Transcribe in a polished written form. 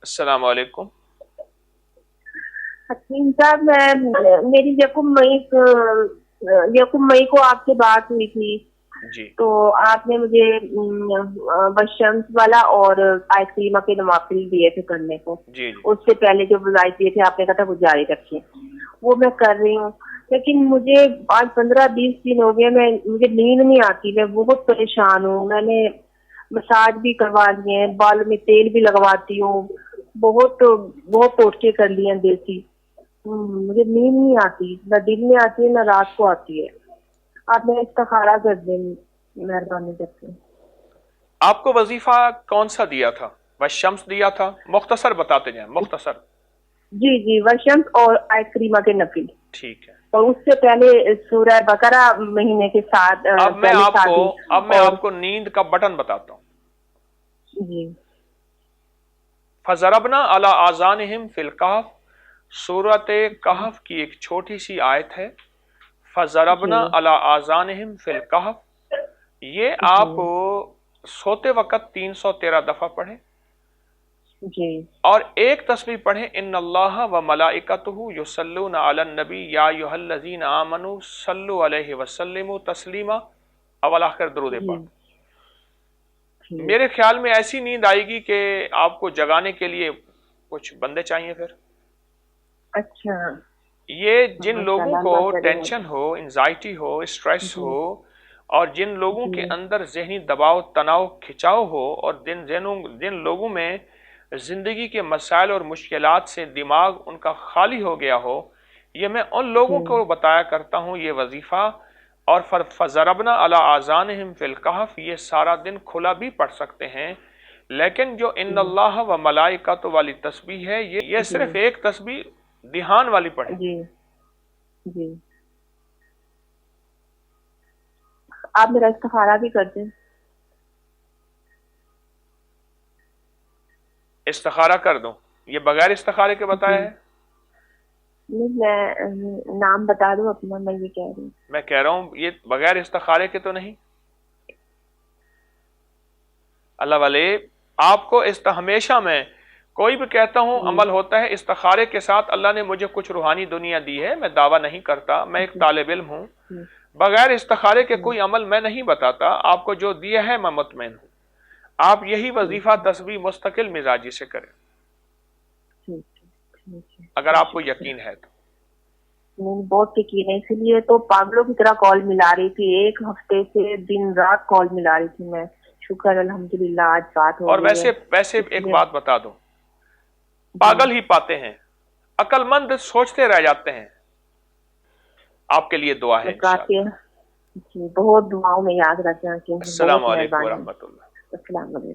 अस्सलाम वालेकुम। हकीम साहब, मेरी यकम मई को आपसे बात हुई थी। जी तो आपने मुझे बशम्स वाला और आइसक्रीम के नवाफिल दिए थे करने को। जी जी। उससे पहले जो बुलाई दिए थे आपने कहा था वो जारी रखिए, वो मैं कर रही हूँ। लेकिन मुझे आज 15-20 दिन हो गए, मुझे नींद नहीं आती, मैं बहुत परेशान हूँ। मैंने मसाज भी करवा लिए हैं, बाल में तेल भी लगवाती हूँ, बहुत बहुत टोटके कर लिए हैं देसी। मुझे नींद नहीं आती, ना दिन में आती है ना रात को आती है। आप मेरा इस्तिखारा कर दें, मेहरबानी करके। आपको वजीफा कौन सा दिया था? बस शम्स दिया था? मुख्तसर बताते जाएं, मुख्तसर। जी जी, वशंत और आइसक्रीमा के नफिल। ठीक है। और उससे पहले सूरह बकरा महीने के साथ अब मैं पहले आपको 7 दिन। अब मैं और आपको नींद का बटन बताता हूं। जी फजरबना अला आजानिहिम फिल कहफ, सूरत जी कहफ की एक छोटी सी आयत है। जी फजरबना अला आजानिहिम फिल कहफ, ये जी आप सोते वक्त 313 दफा पढ़ें। जी और एक तस्बीह पढ़ें, इन्नल्लाह व मलाइकतुहु युसल्लूना अलन नबी या अय्युहल्लज़ीना आमनू सल्लु अलैहि वसल्लिमु तस्लीमा। अवल आखिर दुरूद जी पाक। जी। मेरे ख्याल में ऐसी नींद आएगी कि आपको जगाने के लिए कुछ बंदे चाहिए फिर। अच्छा। ये जिन लोगों माशाल्लाह, को अल्लाह करे। टेंशन हो, एंजाइटी हो, स्ट्रेस जी हो, और जिन लोगों के जी अंदर जहनी दबाव, तनाव, खिंचाव हो, और जिन लोगों में जिंदगी के मसाइल और मुश्किलात से दिमाग उनका खाली हो गया हो, ये मैं उन जी लोगों को बताया करता हूँ ये वजीफा। और फजरबना अला आजानिहिम फिल कहफ, ये सारा दिन खुला भी पढ़ सकते हैं। लेकिन जो जी इन्नल्लाह व मलाइकतु वाली तस्बीह है, ये सिर्फ जी एक तस्बीह ध्यान वाली पढ़े। जी जी। आप मेरा इस्तिखारा भी कर दें। इस्तिखारा कर दूं? ये बगैर इस्तिखारे के बताया जी है? नहीं, मैं नाम बता दूं अपना, मैं ये कह रही हूँ। मैं कह रहा हूं ये बगैर इस्तिखारे के तो नहीं। अल्लाह वाले, आपको हमेशा मैं कोई भी कहता हूं जी अमल होता है इस्तिखारे के साथ। अल्लाह ने मुझे कुछ रूहानी दुनिया दी है, मैं दावा नहीं करता, मैं एक जी तालिब इल्म हूं। जी बगैर इस्तिखारे के जी। कोई अमल मैं नहीं बताता। आपको जो दिया है मैं मुतमईन हूं। आप यही ठीक वजीफा है, तस्बीह मुस्तकिल मिजाजी से करें, ठीक है, ठीक है, अगर बहुत आपको शुक्रिया। यकीन है तो। नहीं, बहुत यकीन है, इसलिए तो पागलों की तरह कॉल मिला रही थी, एक हफ्ते से दिन रात कॉल मिला रही थी मैं। शुक्र अल्हम्दुलिल्लाह आज बात हो और गई है। वैसे वैसे एक इसलिए बात बता दो, जी पागल ही पाते हैं, अक्लमंद सोचते रह जाते हैं। आपके लिए दुआ है काफी है। इंशाअल्लाह। जी, बहुत दुआओं में याद रखें कि अस्सलाम बहुत वालेकुम व मेहरबानी। रहमतुल्लाह। अस्सलाम वालेकुम।